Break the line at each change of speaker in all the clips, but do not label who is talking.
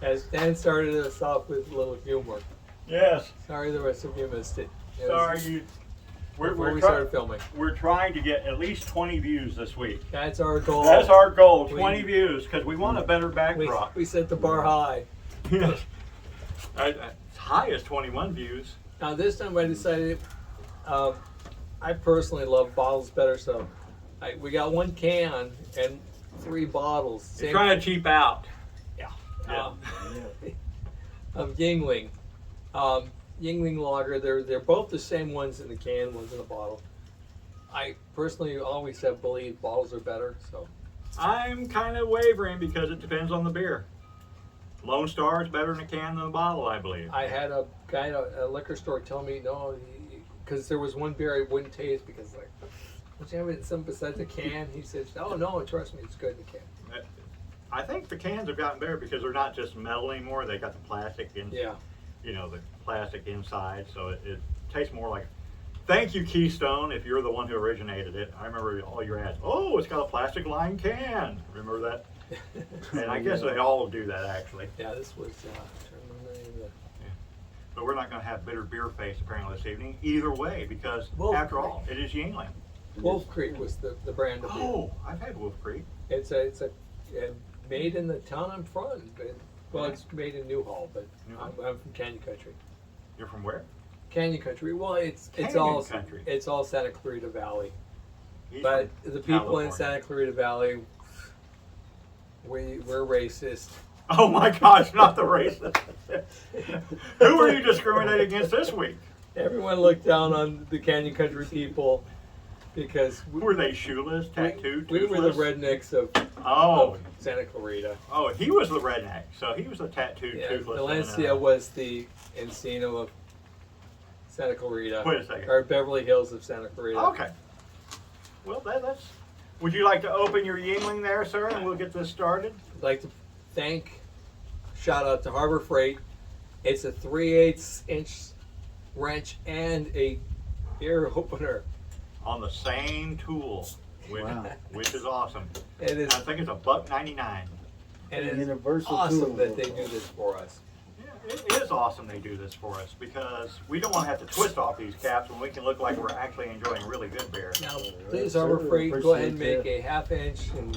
As Dan started us off with a little humor.
Yes.
Sorry the rest of you missed it.
Sorry, you.
Before we started filming.
We're trying to get at least 20 views this week.
That's our goal.
That's our goal, 20 views, because we want a better backdrop.
We set the bar high.
Yes. As high as 21 views.
Now this time I decided, I personally love bottles better, so we got 1 can and 3 bottles.
You're trying to cheap out.
Yeah.
Yeah.
Of Yuengling. Yuengling lager, they're both the same ones in the can, ones in the bottle. I personally always have believed bottles are better, so.
I'm kind of wavering because it depends on the beer. Lone Star is better in a can than a bottle, I believe.
I had a guy at a liquor store tell me no, because there was one beer I wouldn't taste because like, don't you have it something besides the can? He said, oh no, trust me, it's good in the can.
I think the cans have gotten better because they're not just metal anymore. They got the plastic in,
Yeah.
you know, the plastic inside, so it tastes more like. Thank you, Keystone, if you're the one who originated it. I remember all your ads. Oh, it's got a plastic lined can. Remember that? And I guess they all do that actually.
Yeah, this was. I'm trying to remember the name of the.
Yeah. But we're not going to have bitter beer face apparently this evening. Either way, because
Wolf
after
Creek.
all, it is Yuengling.
Wolf Creek was the brand of beer.
Oh, I've had Wolf Creek.
It's a made in the town I'm from. Well, it's made in Newhall, but I'm from Canyon Country.
You're from where?
Canyon Country. Well, it's
Canyon
all
Country.
It's all Santa Clarita Valley.
He's
But
from
the people in
California.
Santa Clarita Valley, we're racist.
Oh my gosh, not the racist. Who are you discriminating against this week?
Everyone looked down on the Canyon Country people because
Were they shoeless, tattooed,
we were the
toothless?
rednecks of
Oh,
Santa Clarita.
oh, he was the redneck, so he was the tattooed,
Yeah,
toothless.
Valencia was the Encino of Santa Clarita.
Wait a second.
Or Beverly Hills of Santa Clarita.
Okay. Well, that's. Would you like to open your Yuengling there, sir, and we'll get this started?
I'd like to shout out to Harbor Freight. It's a 3/8 inch wrench and a beer opener.
On the same tool, which is awesome.
It is,
I think it's $1.99.
and it's
Universal
awesome
tool.
that they do this for us.
Yeah, it is awesome they do this for us because we don't want to have to twist off these caps when we can look like we're actually enjoying really good beer.
Now,
Right,
please,
sir,
Harbor Freight, go ahead and
appreciate
make a 1/2 inch and,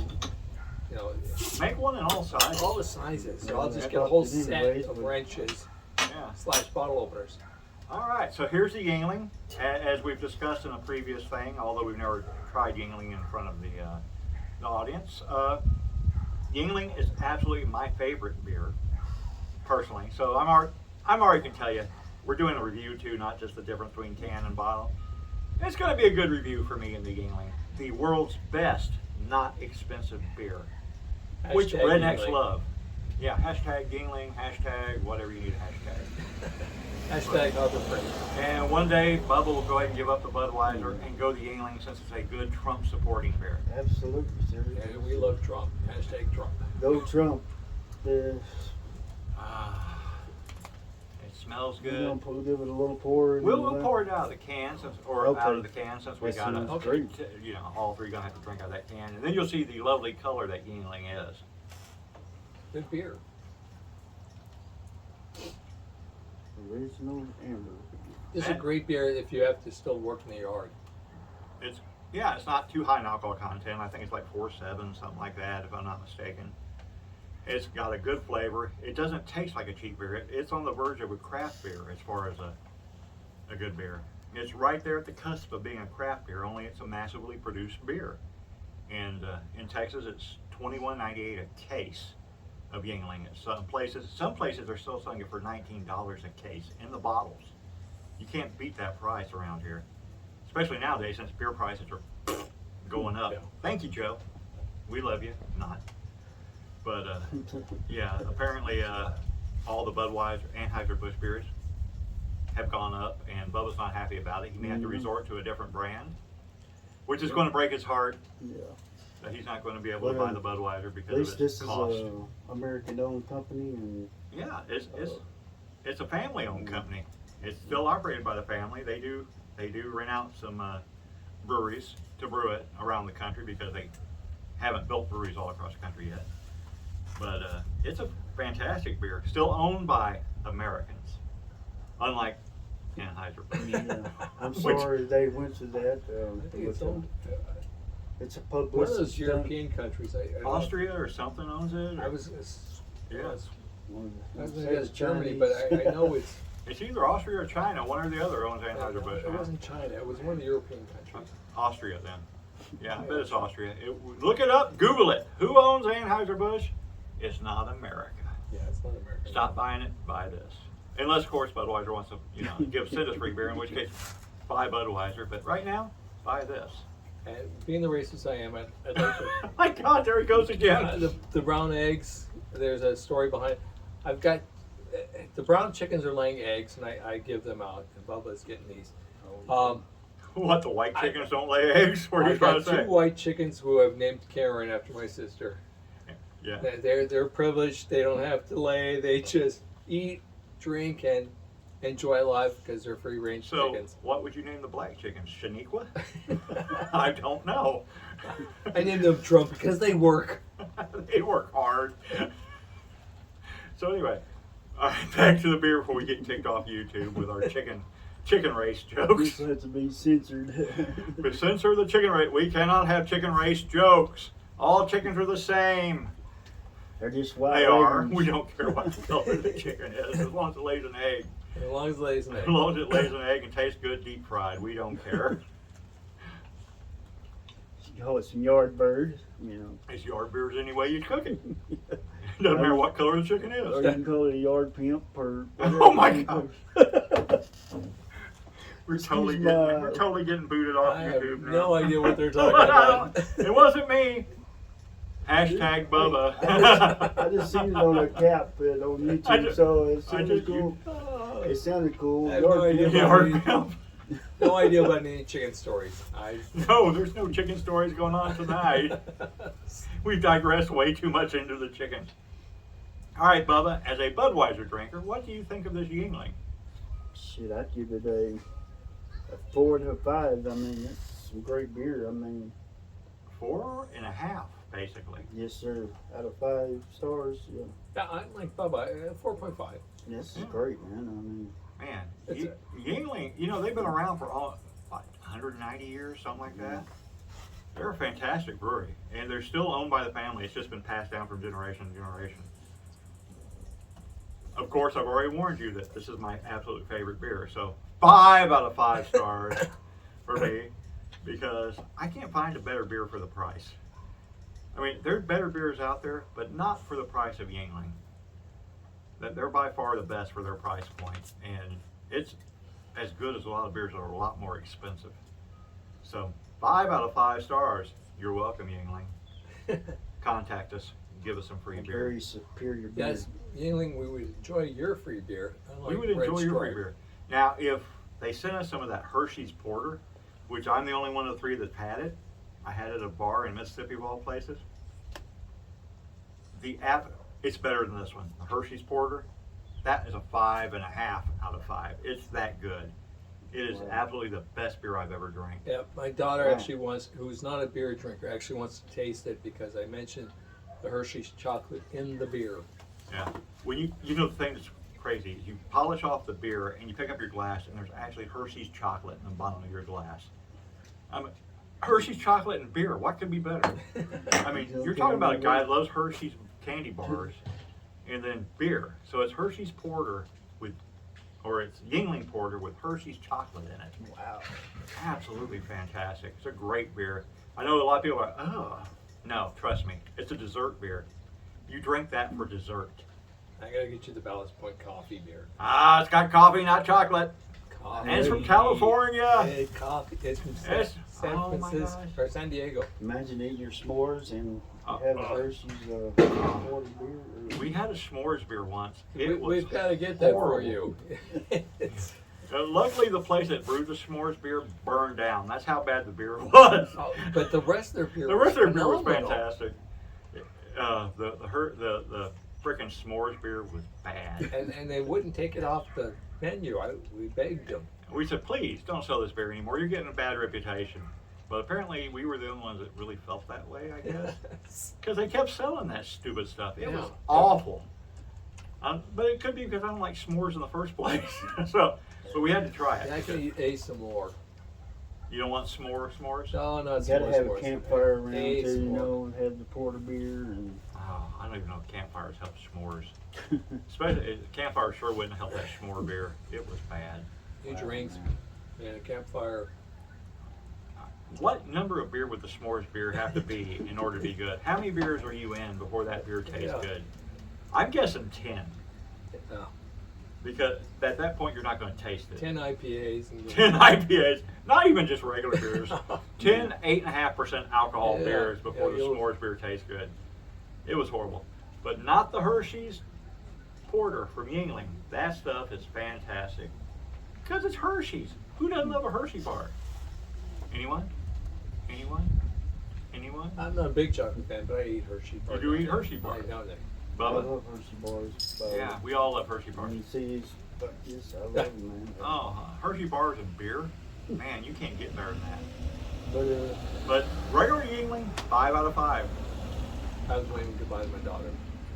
you know,
Make one in all sizes.
all the sizes. So I'll just
Yeah,
get a whole
it is
set
anyways,
of
but-
wrenches
Yeah.
/ bottle openers.
All right, so here's the Yuengling. As we've discussed in a previous thing, although we've never tried Yuengling in front of the audience, Yuengling is absolutely my favorite beer, personally. So I'm already can tell you, we're doing a review too, not just the difference between can and bottle. It's going to be a good review for me in the Yuengling, the world's best, not expensive beer, which
Hashtag
rednecks
Yuengling.
love. Yeah, hashtag Yuengling, hashtag whatever you need a hashtag.
Hashtag Harbor Freight.
And one day, Bubba will go ahead and give up the Budweiser and go the Yuengling since it's a good Trump supporting beer.
Absolutely, sir.
And we love Trump. Hashtag Trump.
Go Trump.
It smells
We'll
good.
give it a little pour.
We'll pour it out of the can out of the can since we
That
got
sounds
a,
great.
you know, all three gonna have to drink out of that can, and then you'll see the lovely color that Yuengling is.
Good beer.
Original amber.
This is a great beer if you have to still work in the yard.
It's not too high in alcohol content. I think it's like 4.7, something like that, if I'm not mistaken. It's got a good flavor. It doesn't taste like a cheap beer. It's on the verge of a craft beer as far as a good beer. It's right there at the cusp of being a craft beer, only it's a massively produced beer. And in Texas, it's $21.98 a case of Yuengling. Some places are still selling it for $19 a case in the bottles. You can't beat that price around here, especially nowadays since beer prices are going up.
Yeah.
Thank you, Joe. We love you. Not. But yeah, apparently all the Budweiser, Anheuser-Busch beers have gone up, and Bubba's not happy about it. He may have to resort to a different brand, which is going to break his heart.
Yeah.
That he's not going to be able to
Well,
buy the Budweiser
At
because
least
of
this
its
is
cost.
a American-owned company, and
Yeah, it's a family-owned company. It's still operated by the family. They do rent out some breweries to brew it around the country because they haven't built breweries all across the country yet. But it's a fantastic beer. Still owned by Americans, unlike Anheuser-Busch.
Yeah. I'm
Which-
sorry they went to that.
I think it's owned.
It's a
One of
publicity
those European countries. I don't know.
Austria or something owns it.
I was.
Yes.
I was gonna guess Germany, but I know it's.
It's either Austria or China. One or the other owns
It
Anheuser-Busch.
wasn't China. It was one of the European countries.
Austria then. Yeah, I bet it's Austria. Look it up. Google it. Who owns Anheuser-Busch? It's not America.
Yeah, it's not American.
Stop buying it. Buy this. Unless, of course, Budweiser wants to, send us free beer. In which case, buy Budweiser. But right now, buy this.
And being the racist I am, I'd like to.
My God, there he goes again.
The brown eggs. There's a story behind. I've got the brown chickens are laying eggs, and I give them out. And Bubba's getting these.
What, the white chickens don't lay eggs? What are you
I've
trying
got
to say?
two white chickens who I've named Karen after my sister.
Yeah.
They're privileged. They don't have to lay. They just eat, drink, and enjoy life because they're free range
So,
chickens.
what would you name the black chickens? Shaniqua? I don't know.
I named them Trump because they work.
They work hard. So anyway, all right, back to the beer before we get kicked off YouTube with our chicken race
This
jokes.
has to be censored.
But censor the chicken race. We cannot have chicken race jokes. All chickens are the same.
They're just white.
They are.
leggings.
We don't care what color the chicken is, as long as it lays an egg.
As long as it lays an
As
egg.
long as it lays an egg and tastes good deep fried, we don't care.
You call it some yard bird,
It's yard beers any way you cook it. Doesn't matter what color the chicken
Or
is.
you can call it a yard pimp or
Oh my
whatever.
God. We're
Excuse
we're totally getting booted off
I have
YouTube now.
no idea what they're talking about.
It wasn't me. Hashtag Bubba.
I just seen it on a cap on YouTube, so it sounded cool.
Oh,
It sounded cool.
I have no idea.
Yard pimp.
no idea about any chicken stories.
No, there's no chicken stories going on tonight. We've digressed way too much into the chicken. All right, Bubba, as a Budweiser drinker, what do you think of this Yuengling?
Shit, I'd give it a 4 and a 5. I mean, it's some great beer. I mean,
4.5, basically.
yes, sir. Out of 5 stars, yeah.
Yeah, I'm like Bubba, 4.5.
This is
Yeah.
great, man. I mean,
Man,
It's
Yuengling, they've been around for 190 years, something like that. They're a fantastic brewery, and they're still owned by the family. It's just been passed down from generation to generation. Of course, I've already warned you that this is my absolute favorite beer, so 5 out of 5 stars for me, because I can't find a better beer for the price. I mean, there's better beers out there, but not for the price of Yuengling. That they're by far the best for their price point, and it's as good as a lot of beers that are a lot more expensive. So 5 out of 5 stars. You're welcome, Yuengling. Contact us. Give us some free
a
beer.
very superior beer.
Yes, Yuengling, we would enjoy your free beer.
We would enjoy your free beer. Now, if they sent us some of that Hershey's Porter, which I'm the only one of the 3 that's had it, I had it at a bar in Mississippi of all places. It's better than this one. The Hershey's Porter, that is a 5.5 out of 5. It's that good. It is
Wow.
absolutely the best beer I've ever drank.
Yeah, my daughter
Wow.
actually wants, who's not a beer drinker, actually wants to taste it because I mentioned the Hershey's chocolate in the beer.
Yeah. When the thing that's crazy is you polish off the beer and you pick up your glass and there's actually Hershey's chocolate in the bottom of your glass. Hershey's chocolate and beer, what could be better? I mean, you're talking about a guy that loves Hershey's candy bars and then beer. So it's Hershey's Porter or it's Yuengling Porter with Hershey's chocolate in it.
Wow.
Absolutely fantastic. It's a great beer. I know a lot of people are like, oh. No, trust me, it's a dessert beer. You drink that for dessert.
I gotta get you the Ballast Point coffee beer.
It's got coffee, not chocolate.
Coffee.
And it's from California.
Hey, coffee. It's from
Yes.
San
Oh my
Francisco
gosh.
or San Diego.
Imagine eating your s'mores and
Uh,
have a
uh.
Hershey's water beer.
We had a s'mores beer once.
We've got to get that for
horrible.
you. It's-
Luckily, the place that brewed the s'mores beer burned down. That's how bad the beer was.
oh, but the rest of their beer.
The rest of their beer was
phenomenal.
fantastic. The frickin' s'mores beer was bad.
And they wouldn't take it off the menu. We begged them.
We said, please don't sell this beer anymore. You're getting a bad reputation. But apparently we were the only ones that really felt that way, I guess. Because they kept selling that stupid stuff. It was
Yeah.
awful. But it could be because I don't like s'mores in the first place. So we had to try it.
I can eat some more.
You don't want s'mores?
No, not
Gotta
s'mores,
have a
s'mores.
campfire around
A
too, you
s'more.
know, and have the porter beer and.
Oh, I don't even know if campfires help s'mores. Especially, campfire sure wouldn't help that s'more beer. It was bad.
New drinks and a campfire.
What number of beer would the s'mores beer have to be in order to be good? How many beers are you in before that beer tastes
Yeah.
good? I'm guessing 10.
No,
Because at that point, you're not going to taste it.
10 IPAs. And
10 IPAs, not even just regular beers. 10 8.5% alcohol
Yeah,
beers before
yeah,
the
you'll-
s'mores beer tastes good. It was horrible. But not the Hershey's Porter from Yuengling. That stuff is fantastic. Because it's Hershey's. Who doesn't love a Hershey bar? Anyone? Anyone? Anyone?
I'm not a big chocolate fan, but I eat Hershey bars.
do eat Hershey bars.
I know that.
I
Bubba?
love Hershey bars.
Yeah, we all love Hershey bars.
When you see these, fuck this, I love them, man.
Oh, Hershey bars and beer? Man, you can't get better than that.
But
But regular Yuengling, 5 out of 5.
I was waving goodbye to my daughter.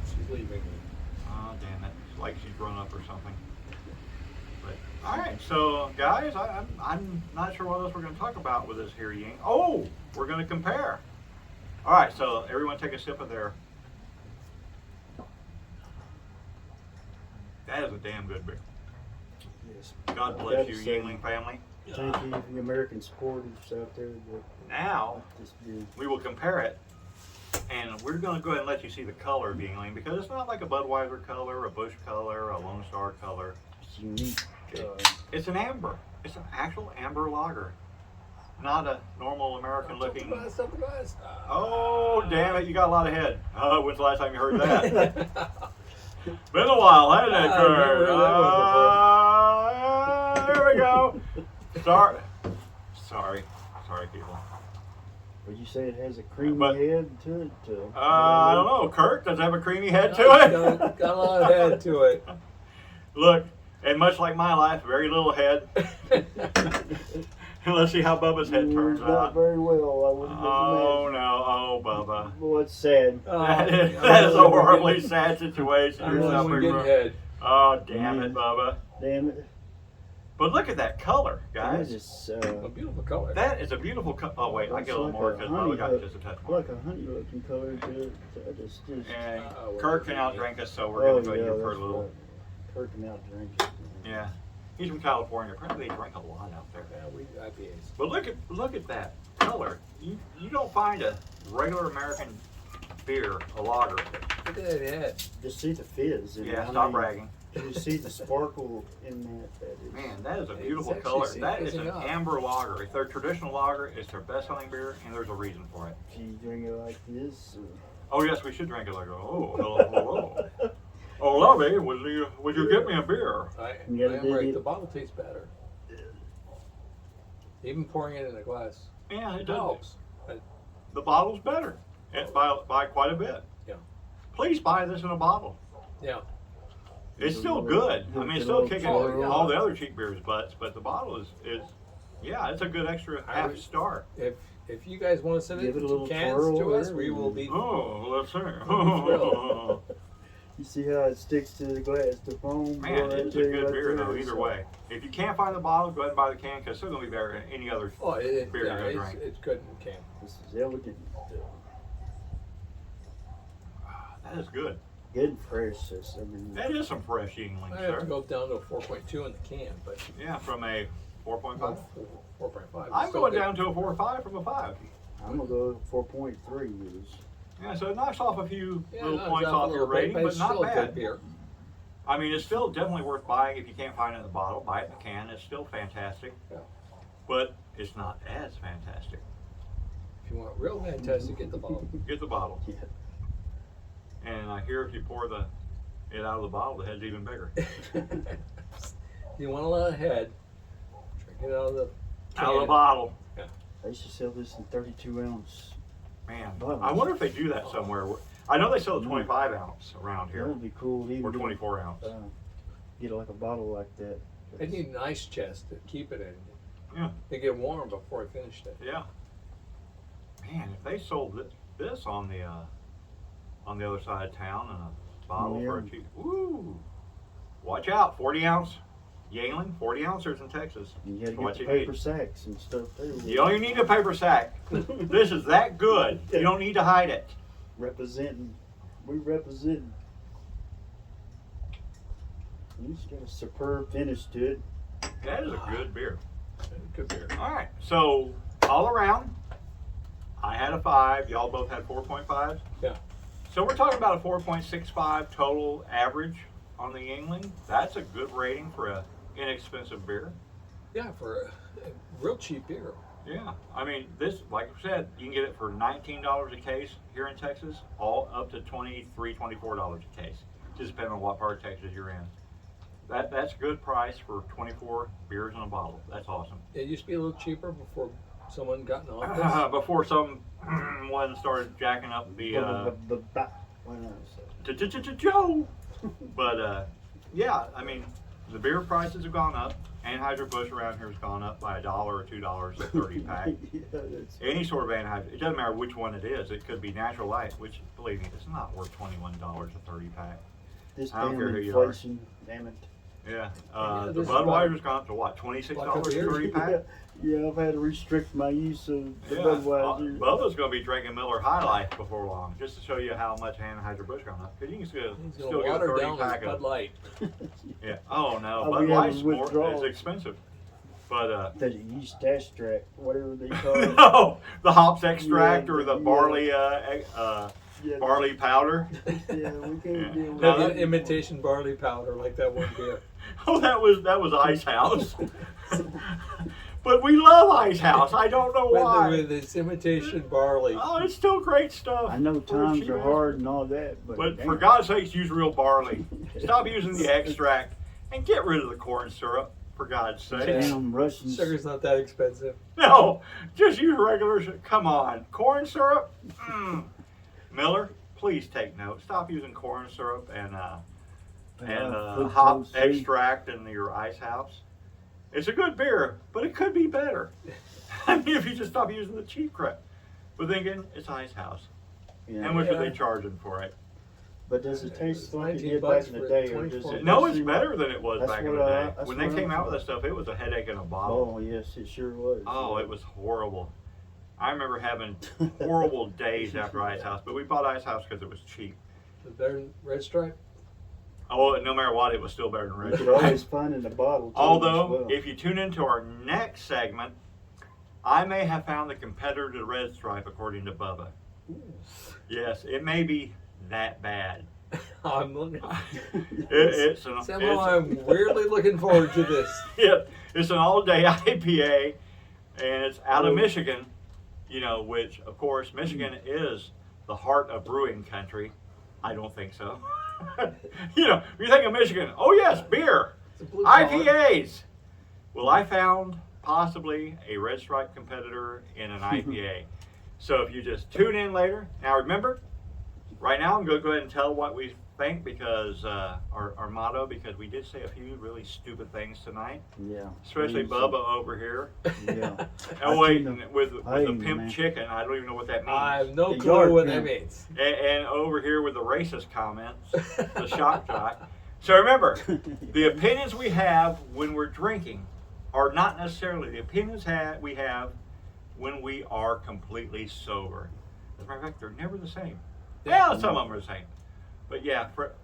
She's leaving me.
Oh, damn it. It's like she's grown up or something. But, all right, so, guys, I'm not sure what else we're going to talk about with this here Ying. Oh, we're going to compare. All right, so everyone take a sip of their. That is a damn good beer.
yes.
God bless you, Yuengling family.
Thank you for the American supporters out there that
Now,
like this beer.
we will compare it, and we're going to go ahead and let you see the color of Yuengling, because it's not like a Budweiser color, a Busch color, a Lone Star color.
It's unique.
It's an amber. It's an actual amber lager, not a normal American looking.
Surprise.
Oh, damn it! You got a lot of head. When's the last time you heard that? Been a while, hasn't it,
I've
Kurt?
never heard that
There we go. Sorry, people.
Would you say it has a creamy
But-
head to it?
I don't know. Kurt, does it have a creamy head to
Got
it?
a lot of head to it.
Look, and much like my life, very little head. Let's see how Bubba's head turns
Not
out.
very well, I wouldn't
Oh no, oh Bubba.
Well, it's sad.
That is a horribly sad situation
I'm
you're
the one
suffering
getting
from.
head.
Oh damn it, Bubba.
Damn it.
But look at that color,
That
guys.
is
A beautiful color.
That is a beautiful color. Oh wait, I get a little more because Bubba got just a touch more.
like a honey looking color to it. I just
And
Oh,
Kurt can outdrink us, so we're gonna go ahead and give Kurt a
that's
little.
right. Kurt can outdrink it.
Yeah, he's from California. Apparently they drink a lot out there.
Yeah, we IPAs.
But look at that color. You don't find a regular American beer, a lager.
Look at that head.
Just see the fizz. in it.
Yeah,
I
stop
mean,
bragging.
You see the sparkle in that. That is.
Man, that is a
It's
beautiful
actually
color. That is
fizzing
an
up.
amber lager. It's their traditional lager. It's their best-selling beer, and there's a reason for it.
If you drink it like this.
Oh yes, we should drink it like oh hello. Oh lovey, would you get me a beer?
I
You gotta
am
dig
right.
it.
The bottle tastes better. Even pouring it in a glass
Yeah, it does.
helps.
The bottle's better, and by quite a bit.
Yeah.
Please buy this in a bottle.
Yeah.
It's still good. I mean, it's still kicking
Oh, yeah.
all the other cheap beers' butts, but the bottle is yeah, it's a good extra
I
half
would-
star.
If you guys want to send
Give
it
it a little
cans
twirl
to us,
there
we will
and-
be.
Oh, let's see.
thrilled.
You see how it sticks to the glass, the foam?
Man,
boy, I
it's a
tell you
good
right
beer
there,
though. Either
so-
way, if you can't find the bottle, go ahead and buy the can because it's still gonna be better than any other.
Oh,
Beer
yeah,
you're gonna drink.
it's good in can.
This is elegant.
That is good.
Good and fresh. I mean,
That is some fresh Yuengling,
I have to
sir.
go down to a 4.2 in the can, but
Yeah, from a 4.5.
4.5.
I'm going down to a 4.5 from a 5.
I'm gonna go 4.3 is.
Yeah, so it knocks off a few little
no,
points
drop a
off your
little bit,
rating, but
it's
not
still a good
bad.
beer.
I mean, it's still definitely worth buying if you can't find it in the bottle. Buy it in the can. It's still fantastic.
Yeah.
But it's not as fantastic.
If you want real fantastic, get the bottle.
Get the bottle.
Yeah.
And I hear if you pour it out of the bottle, the head's even bigger.
You want a lot of head, drink it out of the can.
Out of the bottle.
They should sell this in 32 ounce.
Man,
Bottles.
I wonder if they do that somewhere. I know they sell the 25 ounce around
That
here,
would be cool. to even
or
get,
24 ounce.
Get like a bottle like that.
I need an ice chest to keep it in.
Yeah.
They get warm before I finished it.
Yeah. Man, if they sold this on the other side of town in a bottle for a
Yeah.
cheap, woo! Watch out, 40-ounce Yuengling, 40 ounces in Texas.
You gotta
What
get
you
the paper
need.
sacks and stuff too.
You don't even need a paper sack. This is that good. You don't need to hide it.
Representing. We represent. It's got a superb finish to it.
That is a good beer.
Good beer.
All right, so all around, I had a 5. Y'all both had 4.5s.
Yeah.
So we're talking about a 4.65 total average on the Yuengling. That's a good rating for a inexpensive beer.
Yeah, for a real cheap beer.
Yeah, I mean this, like I said, you can get it for $19 a case here in Texas, all up to $23, $24 a case, just depending on what part of Texas you're in. That's a good price for 24 beers in a bottle. That's awesome.
It used to be a little cheaper before someone got in office.
Before someone started jacking up the Joe. But yeah, I mean the beer prices have gone up. Anheuser-Busch around here has gone up by $1 or $2 a 30 pack.
Yeah, that's,
Any sort of Anheuser, it doesn't matter which one it is. It could be Natural Light, which, believe me, it's not worth $21 a 30 pack.
this
I don't
damn
care who you are.
inflation, damn it.
Yeah.
Yeah,
The
this is
Budweiser's gone up to what, $26
like a
a
beer.
30 pack?
Yeah, I've had to restrict my use of the
Yeah.
Budweiser.
Bubba's going to be drinking Miller High Life before long, just to show you how much Anheuser-Busch gone up. Because you can still,
He's
still
gonna
get a
water
30
down his
pack
Bud
of.
Light.
Yeah. Oh no,
Oh,
Bud
we have
Light's more
withdrawals.
is expensive. But
The yeast extract, whatever they call it.
no, the hops extract
Yeah,
or the
yeah.
barley
Yeah,
barley powder.
yeah, we can't
Yeah.
deal with
No,
No,
that.
imitation barley powder like that one beer.
Oh, that was Ice House. But we love Ice House. I don't know why.
With its imitation barley.
Oh, it's still great stuff.
I know
for a
times
cheap
are
ass
hard
beer.
and all that, but
But
damn.
for God's sakes, use real barley. Stop using the extract and get rid of the corn syrup. For God's sake.
Damn Russians.
Sugar's not that expensive.
No, just use regular sugar. Come on, corn syrup. Miller, please take note. Stop using corn syrup and hop
fructose, see?
extract in your Ice House. It's a good beer, but it could be better. I mean, if you just stop using the cheap crap. But then again, it's Ice House.
Yeah.
How much are
Yeah.
they charging for it?
But does it taste like it
19
did
bucks
back in the
for
day, or
24
does it?
No, it's better than it was
That's
back in
what
the
I-
day.
that's
When they
what
came
I
out with
thought.
that stuff, it was a headache in a bottle.
Oh yes, it sure was.
Oh, it was horrible. I remember having horrible days after Ice House, but we bought Ice House because it was cheap.
Is it better than Red Stripe?
Oh, no matter what, it was still better than
You
Red
could
Stripe.
always find in the bottle. Too,
Although,
as well.
if you tune into our next segment, I may have found the competitor to Red Stripe, according to Bubba. Yes, it may be that bad.
I'm looking.
It's an
Somehow I'm weirdly looking forward to this.
it's an all-day IPA, and it's out of
Oh.
Michigan. You know, which of course Michigan is the heart of brewing country. I don't think so. You know, when you think of Michigan, oh yes, beer,
It's a blue collar.
IPAs. Well, I found possibly a Red Stripe competitor in an IPA. So if you just tune in later, now remember, right now I'm going to go ahead and tell what we think because our motto, because we did say a few really stupid things tonight,
Yeah.
especially
Please,
Bubba over here.
Yeah.
Oh wait, with
Hey,
the pimp
man.
chicken, I don't even know what that means.
I have no
The
clue
yard
what
pimp.
that means.
And over here with the racist comments, the shock jock. So remember, the opinions we have when we're drinking are not necessarily the opinions we have when we are completely sober. As a matter of fact, they're never the same. Yeah, some of them are the same. But yeah, for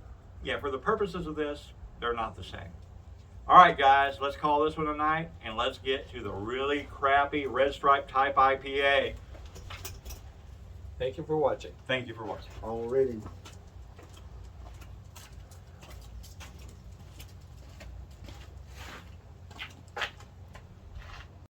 the purposes of this, they're not the same. All right, guys, let's call this one a night, and let's get to the really crappy Red Stripe type IPA.
Thank you for watching.
Thank you for watching.
Already.